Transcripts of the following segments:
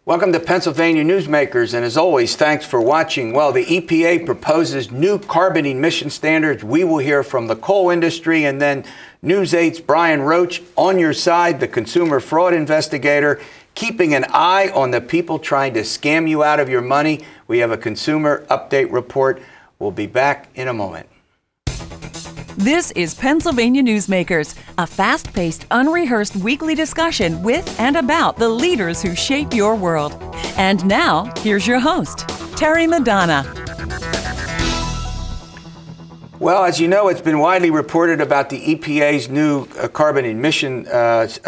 Welcome to Pennsylvania Newsmakers, and as always, thanks for watching. Well, the EPA proposes new carbon emission standards. We will hear from the coal industry, and then News 8's Brian Roche on your side, the consumer fraud investigator, keeping an eye on the people trying to scam you out of your money. We have a consumer update report. We'll be back in a moment. This is Pennsylvania Newsmakers, a fast-paced, unrehearsed weekly discussion with and about the leaders who shape your world. And now, here's your host, Terry Madonna. Well, as you know, it's been widely reported about the EPA's new carbon emission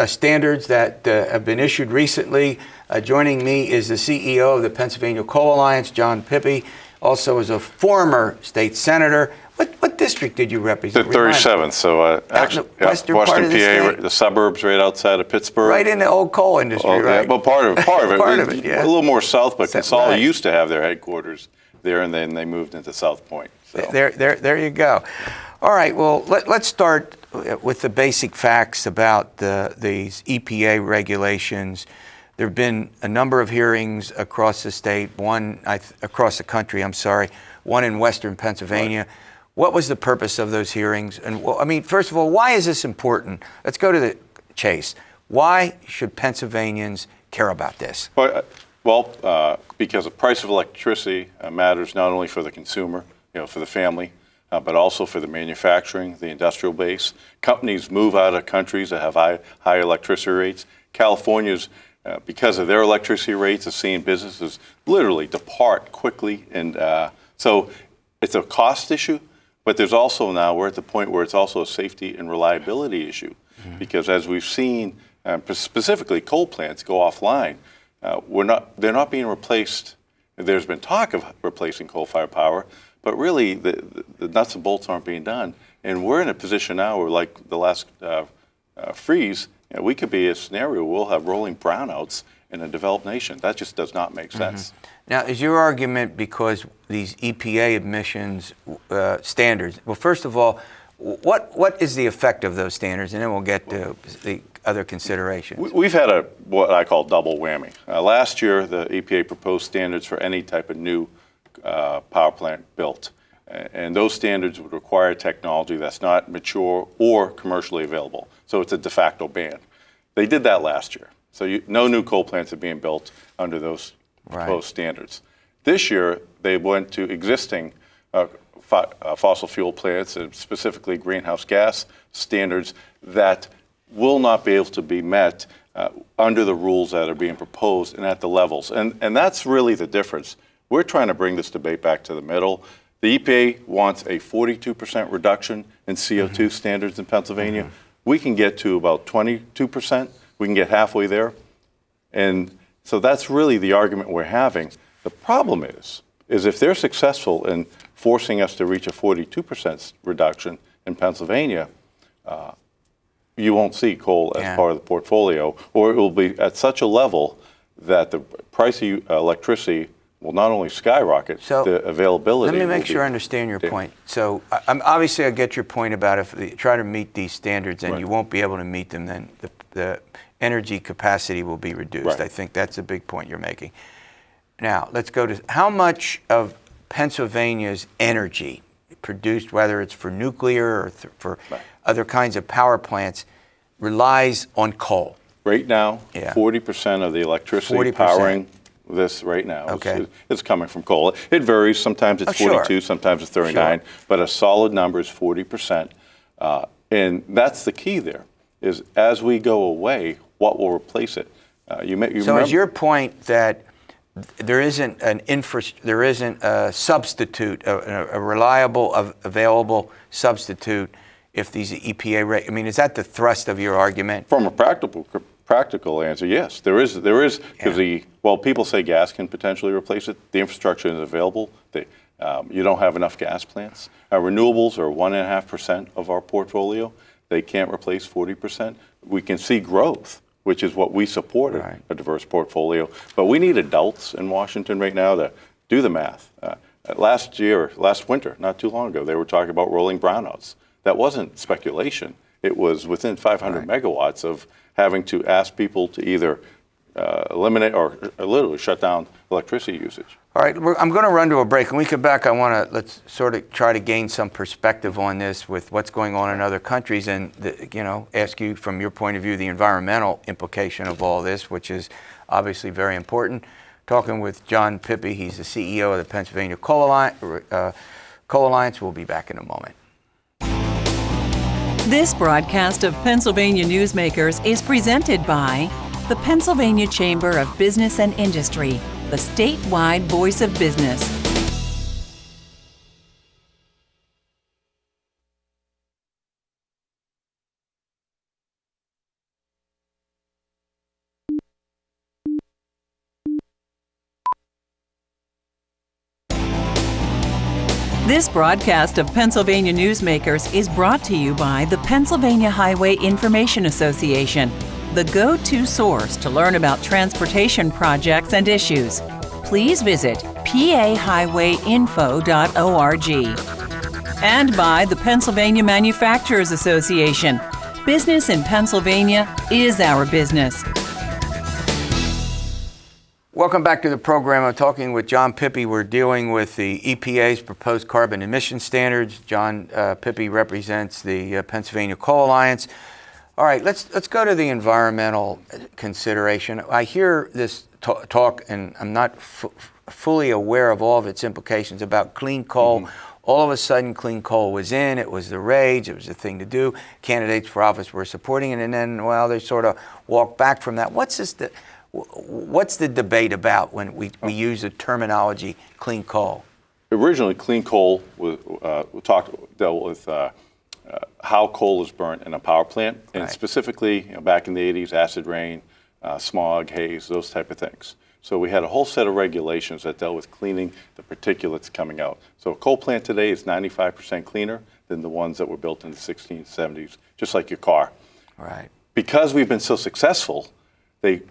standards that have been issued recently. Joining me is the CEO of the Pennsylvania Coal Alliance, John Pippy, also is a former state senator. What district did you represent? The 37th, so actually, western Western part of PA, the suburbs right outside of Pittsburgh. Right in the old coal industry, right? Yeah, well, part of it. Part of it, yeah. A little more south, but Consol right. used to have their headquarters there, and then they moved into South Point. So. There you go. All right, well, let's start with the basic facts about these EPA regulations. There have been a number of hearings across the state, across the country, one in western Pennsylvania. Right. What was the purpose of those hearings? And well, I mean, first of all, why is this important? Let's go to the chase. Why should Pennsylvanians care about this? Well, because the price of electricity matters not only for the consumer, for the family, but also for the manufacturing, the industrial base. Companies move out of countries that have high electricity rates. California's, because of their electricity rates, is seeing businesses literally depart quickly. And so it's a cost issue. But there's also now, we're at the point where it's also a safety and reliability issue. Mm-hmm. Because as we've seen, specifically coal plants go offline, they're not being replaced. There's been talk of replacing coal-fired power, but really the nuts and bolts aren't being done. And we're in a position now where, like the last freeze, we could be a scenario where we'll have rolling brownouts in a developed nation. That just does not make sense. Mm-hmm. Now, is your argument because these EPA emissions standards? Well, first of all, what is the effect of those standards, and then we'll get to the other considerations. We've had what I call double whammy. Last year, the EPA proposed standards for any type of new power plant built, and those standards would require technology that's not mature or commercially available. So it's a de facto ban. They did that last year. So no new coal plants are being built under those proposed standards. This year, they went to existing fossil fuel plants, and specifically greenhouse gas standards that will not be able to be met under the rules that are being proposed and at the levels. And that's really the difference. We're trying to bring this debate back to the middle. The EPA wants a 42% reduction in CO2 standards in Pennsylvania. Mm-hmm. We can get to about 22%. We can get halfway there. And so that's really the argument we're having. The problem is if they're successful in forcing us to reach a 42% reduction in Pennsylvania, you won't see coal as part of the portfolio, or it will be at such a level that the price of electricity will not only skyrocket, the availability. Let me make sure I understand your point. So obviously I get your point about if you try to meet these standards and you won't be able to meet them, then the energy capacity will be reduced. Right. I think that's a big point you're making. Now, let's go to how much of Pennsylvania's energy produced, whether it's for nuclear or for other kinds of power plants, relies on coal? Right now, 40% of the electricity powering this right now is coming from coal. It varies. Sometimes it's 42, sometimes it's 39, but a solid number is 40%. And that's the key there, is as we go away, what will replace it? So is your point that there isn't a substitute, a reliable, available substitute if these EPA, I mean, is that the thrust of your argument? From a practical answer, yes, there is, because people say gas can potentially replace it. The infrastructure is available. You don't have enough gas plants. Renewables are 1.5% of our portfolio. They can't replace 40%. We can see growth, which is what we supported, a diverse portfolio. But we need adults in Washington right now to do the math. Last winter, not too long ago, they were talking about rolling brownouts. That wasn't speculation. It was within 500 megawatts of having to ask people to either eliminate or literally shut down electricity usage. All right, I'm going to run to a break. When we come back, let's sort of try to gain some perspective on this with what's going on in other countries, and ask you from your point of view the environmental implication of all this, which is obviously very important. Talking with John Pippy, he's the CEO of the Pennsylvania Coal Alliance. We'll be back in a moment. This broadcast of Pennsylvania Newsmakers is presented by the Pennsylvania Chamber of Business and Industry, the statewide voice of business. This broadcast of Pennsylvania Newsmakers is brought to you by the Pennsylvania Highway Information Association, the go-to source to learn about transportation projects and issues. Please visit pahighwayinfo.org. And by the Pennsylvania Manufacturers Association. Business in Pennsylvania is our business. Welcome back to the program. I'm talking with John Pippy. We're dealing with the EPA's proposed carbon emission standards. John Pippy represents the Pennsylvania Coal Alliance. All right, let's go to the environmental consideration. I hear this talk, and I'm not fully aware of all of its implications about clean coal. Mm-hmm. All of a sudden, clean coal was in. It was the rage. It was the thing to do. Candidates for office were supporting it, and then, well, they sort of walked back from that. What's the debate about when we use the terminology clean coal? Originally, clean coal dealt with how coal is burnt in a power plant, and right. Specifically, back in the 80s, acid rain, smog, haze, those type of things. So we had a whole set of regulations that dealt with cleaning the particulates coming out. So a coal plant today is 95% cleaner than the ones that were built in the 60s, 70s, just like your car. Right. Because we've been so successful, they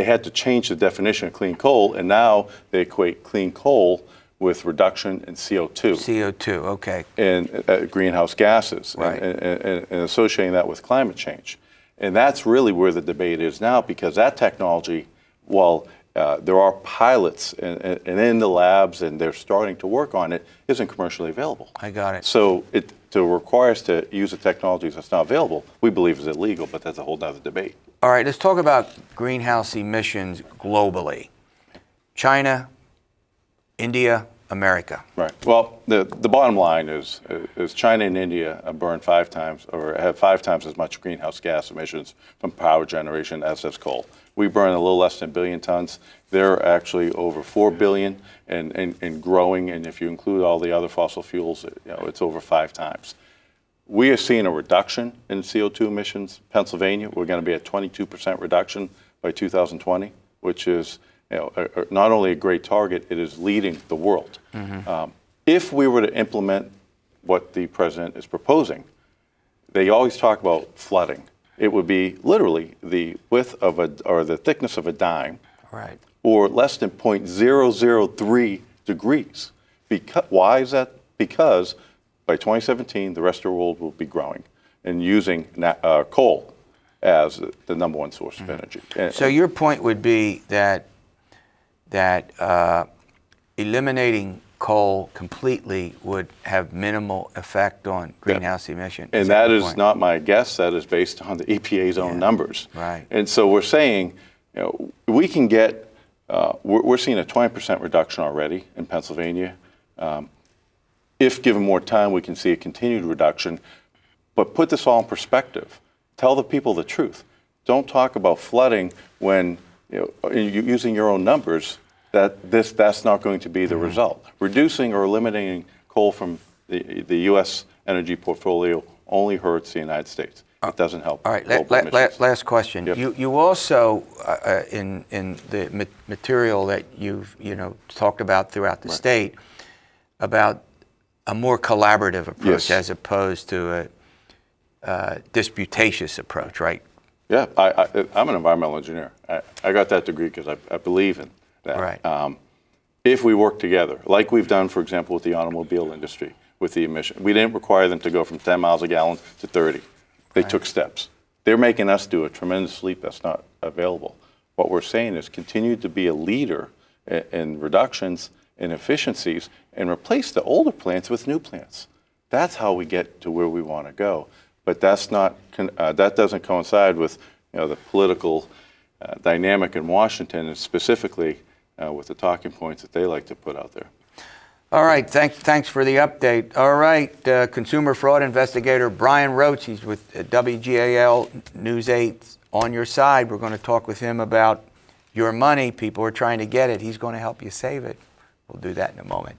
had to change the definition of clean coal, and now they equate clean coal with reduction in CO2. CO2, okay. And greenhouse gases, right. and associating that with climate change. And that's really where the debate is now, because that technology, while there are pilots and in the labs, and they're starting to work on it, isn't commercially available. I got it. So to require us to use a technology that's not available, we believe is illegal, but that's a whole other debate. All right, let's talk about greenhouse emissions globally. China, India, America. Right. Well, the bottom line is China and India burn 5 times or have 5 times as much greenhouse gas emissions from power generation as does coal. We burn a little less than 1 billion tons. They're actually over 4 billion and growing. And if you include all the other fossil fuels, it's over 5 times. We are seeing a reduction in CO2 emissions. Pennsylvania, we're going to be at 22% reduction by 2020, which is not only a great target, it is leading the world. Mm-hmm. If we were to implement what the president is proposing, they always talk about flooding. It would be literally the width of the thickness of a dime, right, or less than 0.003 degrees. Why is that? Because by 2017, the rest of the world will be growing and using coal as the number one source of energy. So your point would be that eliminating coal completely would have minimal effect on greenhouse emissions. And that is not my guess. That is based on the EPA's own numbers. Right. And so we're saying, we can get, we're seeing a 20% reduction already in Pennsylvania. If given more time, we can see a continued reduction. But put this all in perspective. Tell the people the truth. Don't talk about flooding when, using your own numbers, that's not going to be the result. Reducing or eliminating coal from the U.S. energy portfolio only hurts the United States. It doesn't help. All right, last question. Yep. You also, in the material that you've talked about throughout the state, about a more collaborative approach as opposed to a disputatious approach, right? Yeah, I'm an environmental engineer. I got that degree because I believe in that. Right. If we work together, like we've done, for example, with the automobile industry, with the emission, we didn't require them to go from 10 miles a gallon to 30. They took steps. They're making us do a tremendous leap that's not available. What we're saying is continue to be a leader in reductions in efficiencies and replace the older plants with new plants. That's how we get to where we want to go. But that's not that doesn't coincide with the political dynamic in Washington, and specifically with the talking points that they like to put out there. All right, thanks for the update. All right, consumer fraud investigator Brian Roche, he's with WGAL News 8 on your side. We're going to talk with him about your money. People are trying to get it. He's going to help you save it. We'll do that in a moment.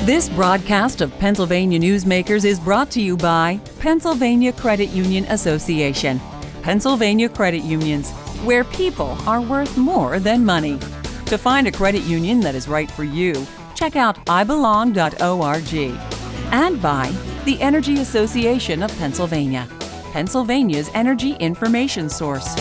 This broadcast of Pennsylvania Newsmakers is brought to you by Pennsylvania Credit Union Association. Pennsylvania Credit Unions, where people are worth more than money. To find a credit union that is right for you, check out ibelong.org. And by the Energy Association of Pennsylvania, Pennsylvania's energy information source.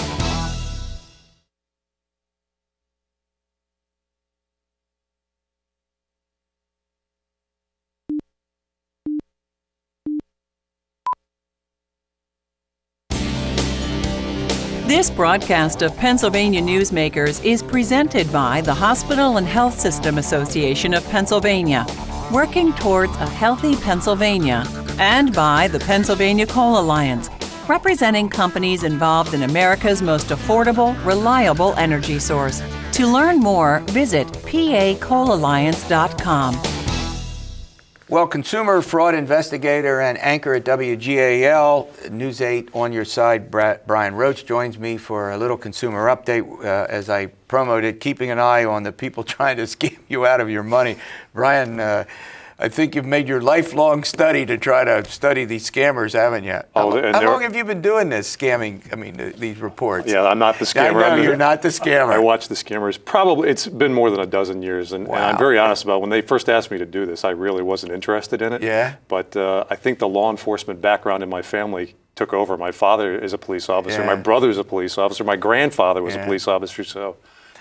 This broadcast of Pennsylvania Newsmakers is presented by the Hospital and Health System Association of Pennsylvania, working towards a healthy Pennsylvania, and by the Pennsylvania Coal Alliance, representing companies involved in America's most affordable, reliable energy source. To learn more, visit pacoalalliance.com. Well, consumer fraud investigator and anchor at WGAL News 8 on your side, Brian Roche, joins me for a little consumer update. As I promoted, keeping an eye on the people trying to scam you out of your money. Brian, I think you've made your lifelong study to try to study these scammers, haven't you? How long have you been doing this, scamming, these reports? Yeah, I'm not the scammer. I know you're not the scammer. I watch the scammers. Probably, it's been more than a dozen years. And, wow. And I'm very honest about when they first asked me to do this, I really wasn't interested in it. Yeah. But I think the law enforcement background in my family took over. My father is a police officer. Yeah. My brother's a police officer. My grandfather was a police officer. So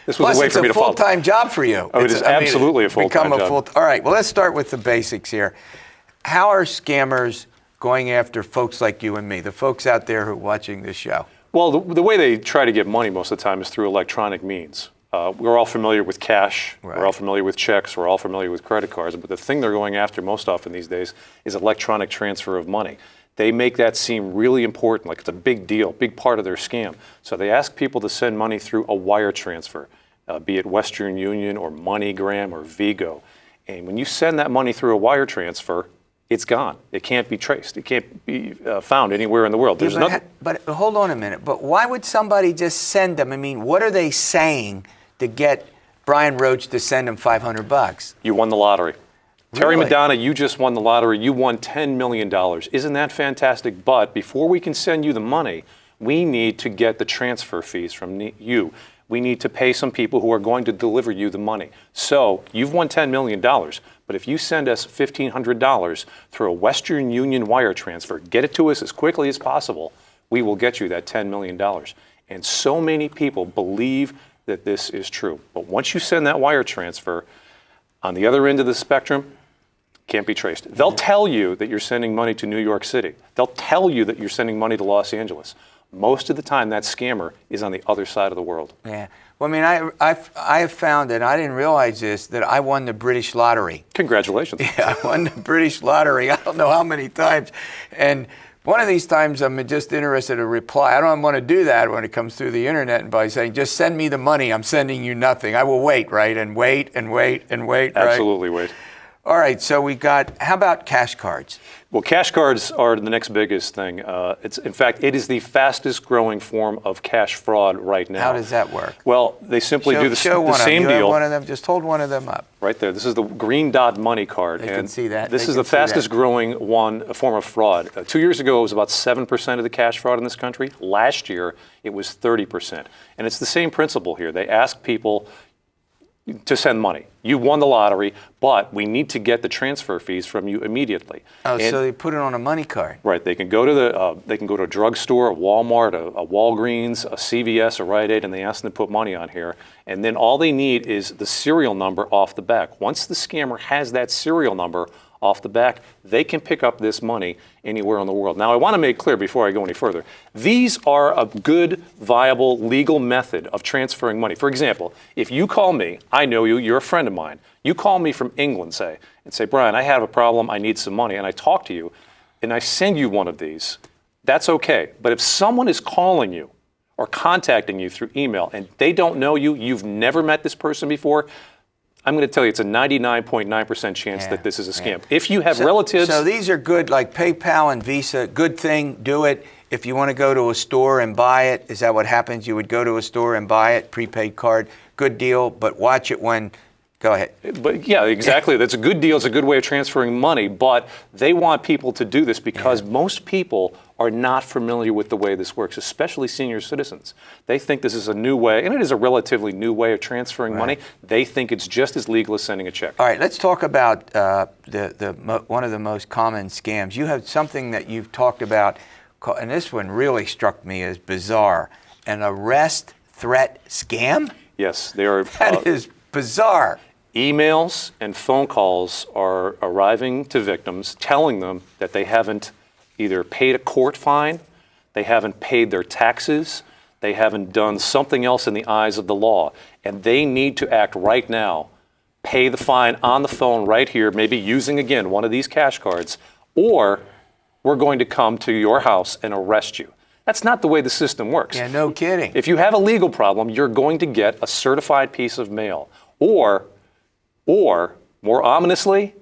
this was Plus, a way for me to follow. it's a full-time job for you. Oh, it is absolutely a full-time job. All right, well, let's start with the basics here. How are scammers going after folks like you and me, the folks out there who are watching this show? Well, the way they try to get money most of the time is through electronic means. We're all familiar with cash. Right. We're all familiar with checks. We're all familiar with credit cards. But the thing they're going after most often these days is electronic transfer of money. They make that seem really important, like it's a big deal, big part of their scam. So they ask people to send money through a wire transfer, be it Western Union or MoneyGram or Vigo. And when you send that money through a wire transfer, it's gone. It can't be traced. It can't be found anywhere in the world. There's nothing. But hold on a minute. But why would somebody just send them? What are they saying to get Brian Roche to send them $500? You won the lottery. Terry Really? Madonna, you just won the lottery. You won $10 million. Isn't that fantastic? But before we can send you the money, we need to get the transfer fees from you. We need to pay some people who are going to deliver you the money. So you've won $10 million, but if you send us $1,500 through a Western Union wire transfer, get it to us as quickly as possible, we will get you that $10 million. And so many people believe that this is true. But once you send that wire transfer, on the other end of the spectrum, can't be traced. They'll tell you that you're sending money to New York City. They'll tell you that you're sending money to Los Angeles. Most of the time, that scammer is on the other side of the world. Yeah. Well, I have found, and I didn't realize this, that I won the British lottery. Congratulations. Yeah, I won the British lottery. I don't know how many times. And one of these times, I'm just interested to reply. I don't want to do that when it comes through the internet and by saying, just send me the money. I'm sending you nothing. I will wait, right? And wait and wait and wait, right? Absolutely wait. All right, so we got, how about cash cards? Well, cash cards are the next biggest thing. In fact, it is the fastest growing form of cash fraud right now. How does that work? Well, they simply do the same you deal. Have one of them. Just hold one of them up. Right there. This is the green dot money card. They can see that. This is the fastest growing a form of fraud. 2 years ago, it was about 7% of the cash fraud in this country. Last year, it was 30%. And it's the same principle here. They ask people to send money. You won the lottery, but we need to get the transfer fees from you immediately. Oh, so they put it on a money card. Right. They can go to a drugstore, a Walmart, a Walgreens, a CVS, a Rite Aid, and they ask them to put money on here. And then all they need is the serial number off the back. Once the scammer has that serial number off the back, they can pick up this money anywhere in the world. Now, I want to make clear before I go any further, these are a good, viable, legal method of transferring money. For example, if you call me, I know you, you're a friend of mine, you call me from England, say, and say, Brian, I have a problem, I need some money, and I talk to you, and I send you one of these, that's okay. But if someone is calling you or contacting you through email and they don't know you, you've never met this person before, I'm going to tell you it's a 99.9% chance that this is a scam. If you have relatives... So these are good, like PayPal and Visa, good thing, do it. If you want to go to a store and buy it, is that what happens? You would go to a store and buy it, prepaid card, good deal, but watch it when... Go ahead. But yeah, exactly. That's a good deal. It's a good way of transferring money, but they want people to do this because most people are not familiar with the way this works, especially senior citizens. They think this is a new way, and it is a relatively new way of transferring money. They think it's just as legal as sending a check. All right, let's talk about one of the most common scams. You have something that you've talked about, and this one really struck me as bizarre, an arrest threat scam? Yes, they are. That is bizarre. Emails and phone calls are arriving to victims telling them that they haven't either paid a court fine, they haven't paid their taxes, they haven't done something else in the eyes of the law, and they need to act right now, pay the fine on the phone right here, maybe using, again, one of these cash cards, or we're going to come to your house and arrest you. That's not the way the system works. Yeah, no kidding. If you have a legal problem, you're going to get a certified piece of mail, or more ominously,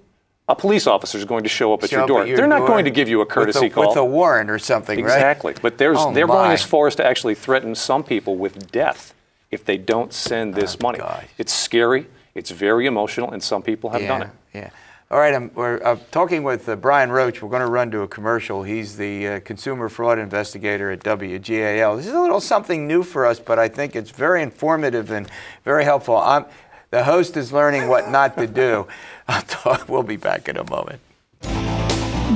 a police officer is going to show up at your door. They're not going to give you a courtesy call. With a warrant or something, right? Exactly. But they're going as far as to actually threaten some people with death if they don't send this money. Gosh. It's scary, it's very emotional, and some people have done it. Yeah. All right, we're talking with Brian Roche. We're going to run to a commercial. He's the consumer fraud investigator at WGAL. This is a little something new for us, but I think it's very informative and very helpful. The host is learning what not to do. We'll be back in a moment.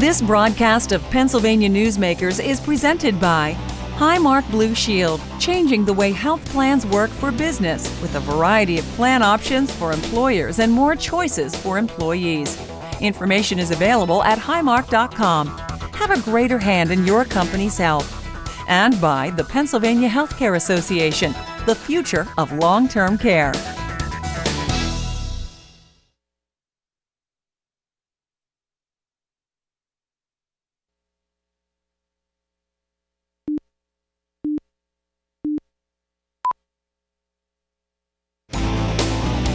This broadcast of Pennsylvania Newsmakers is presented by Highmark Blue Shield, changing the way health plans work for business with a variety of plan options for employers and more choices for employees. Information is available at highmark.com. Have a greater hand in your company's health. And by the Pennsylvania Healthcare Association, the future of long-term care.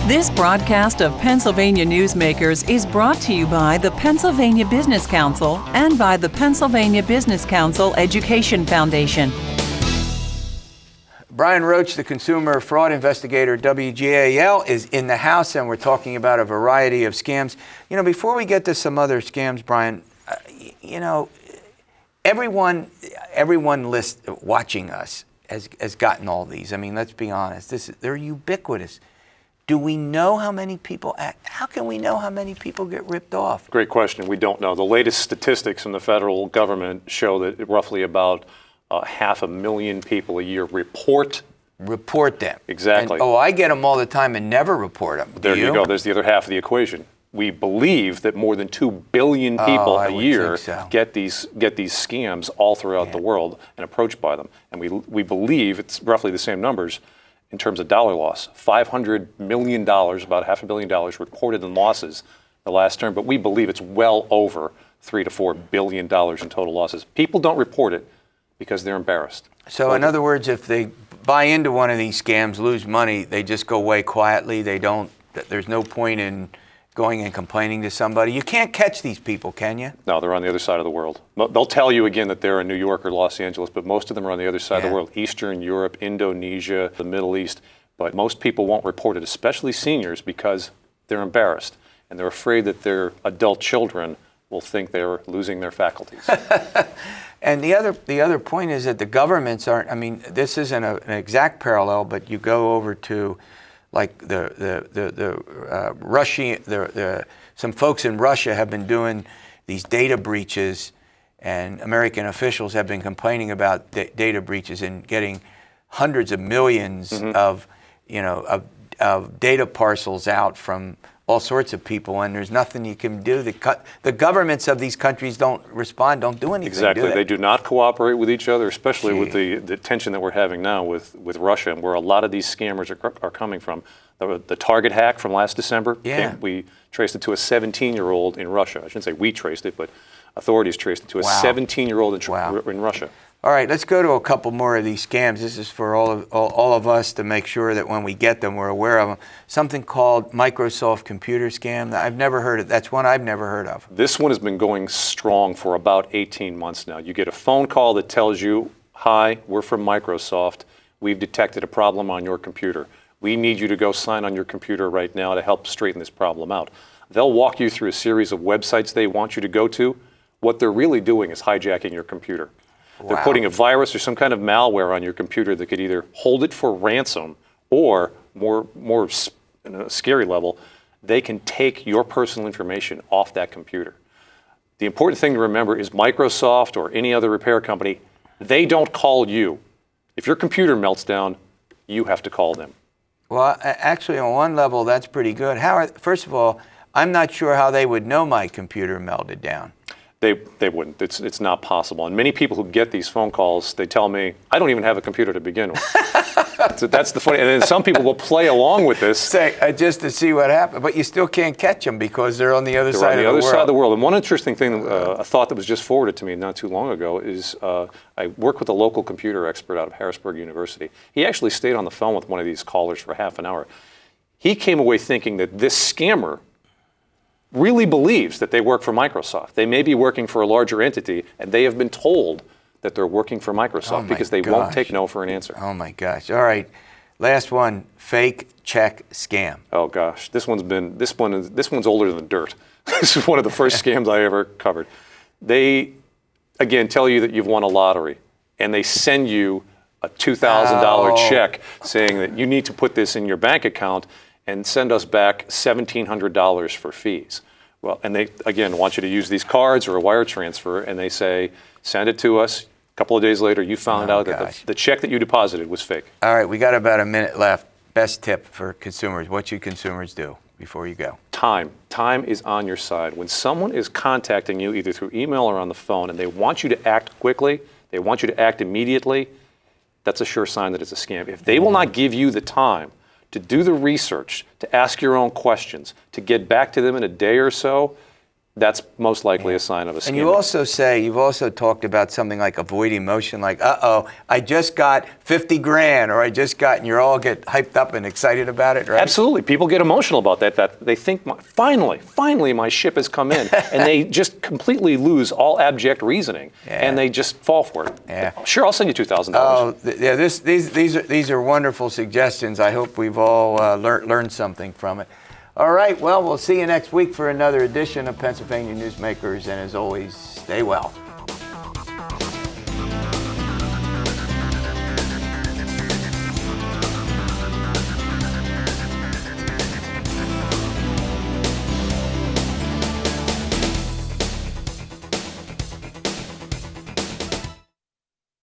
This broadcast of Pennsylvania Newsmakers is brought to you by the Pennsylvania Business Council and by the Pennsylvania Business Council Education Foundation. Brian Roche, the consumer fraud investigator at WGAL, is in the house, and we're talking about a variety of scams. You know, before we get to some other scams, Brian, everyone watching us has gotten all these. I mean, let's be honest. They're ubiquitous. Do we know how many people how can we know how many people get ripped off? Great question. We don't know. The latest statistics from the federal government show that roughly about 500,000 people a year report them. Exactly. And, I get them all the time and never report them. There you go. There's the other half of the equation. We believe that more than 2 billion people a year get these scams all throughout the world and approached by them. And we believe it's roughly the same numbers in terms of dollar loss. $500 million, about $500 million reported in losses the last term, but we believe it's well over $3 to $4 billion in total losses. People don't report it because they're embarrassed. So in other words, if they buy into one of these scams, lose money, they just go away quietly. There's no point in going and complaining to somebody. You can't catch these people, can you? No, they're on the other side of the world. They'll tell you again that they're in New York or Los Angeles, but most of them are on the other side of the world. Eastern Europe, Indonesia, the Middle East. But most people won't report it, especially seniors, because they're embarrassed and they're afraid that their adult children will think they're losing their faculties. And the other point is that the governments aren't, I mean, this isn't an exact parallel, but you go over to like some folks in Russia have been doing these data breaches, and American officials have been complaining about data breaches and getting hundreds of millions of data parcels out from all sorts of people, and there's nothing you can do. The governments of these countries don't respond, don't do anything. Exactly. Do they do not cooperate with each other, especially with the tension that we're having now with Russia, and where a lot of these scammers are coming from. The Target hack from last December, we traced it to a 17-year-old in Russia. I shouldn't say we traced it, but authorities traced it to a 17-year-old in Russia. All right, let's go to a couple more of these scams. This is for all of us to make sure that when we get them, we're aware of them. Something called Microsoft computer scam. I've never heard of. That's one I've never heard of. This one has been going strong for about 18 months now. You get a phone call that tells you, "Hi, we're from Microsoft. We've detected a problem on your computer. We need you to go sign on your computer right now to help straighten this problem out." They'll walk you through a series of websites they want you to go to. What they're really doing is hijacking your computer. They're putting a virus or some kind of malware on your computer that could either hold it for ransom or, more scary level, they can take your personal information off that computer. The important thing to remember is Microsoft or any other repair company, they don't call you. If your computer melts down, you have to call them. Well, actually, on one level, that's pretty good. First of all, I'm not sure how they would know my computer melted down. They wouldn't. It's not possible. And many people who get these phone calls, they tell me, I don't even have a computer to begin with. So that's the funny. And then some people will play along with this. Just to see what happens. But you still can't catch them because they're on the other side of the world. They're on the other side of the world. And one interesting thing, a thought that was just forwarded to me not too long ago is I work with a local computer expert out of Harrisburg University. He actually stayed on the phone with one of these callers for half an hour. He came away thinking that this scammer really believes that they work for Microsoft. They may be working for a larger entity, and they have been told that they're working for Microsoft because they won't take no for an answer. Oh my gosh. All right. Last one, fake check scam. Oh gosh. This one's older than dirt. This is one of the first scams I ever covered. They, again, tell you that you've won a lottery, and they send you a $2,000 check saying that you need to put this in your bank account and send us back $1,700 for fees. Well, and they, again, want you to use these cards or a wire transfer, and they say, send it to us. A couple of days later, you found out that the check that you deposited was fake. All right, we got about a minute left. Best tip for consumers. What should consumers do before you go? Time. Time is on your side. When someone is contacting you, either through email or on the phone, and they want you to act quickly, they want you to act immediately, that's a sure sign that it's a scam. If they will not give you the time to do the research, to ask your own questions, to get back to them in a day or so, that's most likely a sign of a scam. And you've also talked about something like avoid emotion, like, I just got 50 grand, or I just got, and you all get hyped up and excited about it, right? Absolutely. People get emotional about that they think, finally my ship has come in, and they just completely lose all abject reasoning, and they just fall for it. Yeah. Sure, I'll send you $2,000. Oh, yeah, these are wonderful suggestions. I hope we've all learned something from it. All right, well, we'll see you next week for another edition of Pennsylvania Newsmakers, and as always, stay well.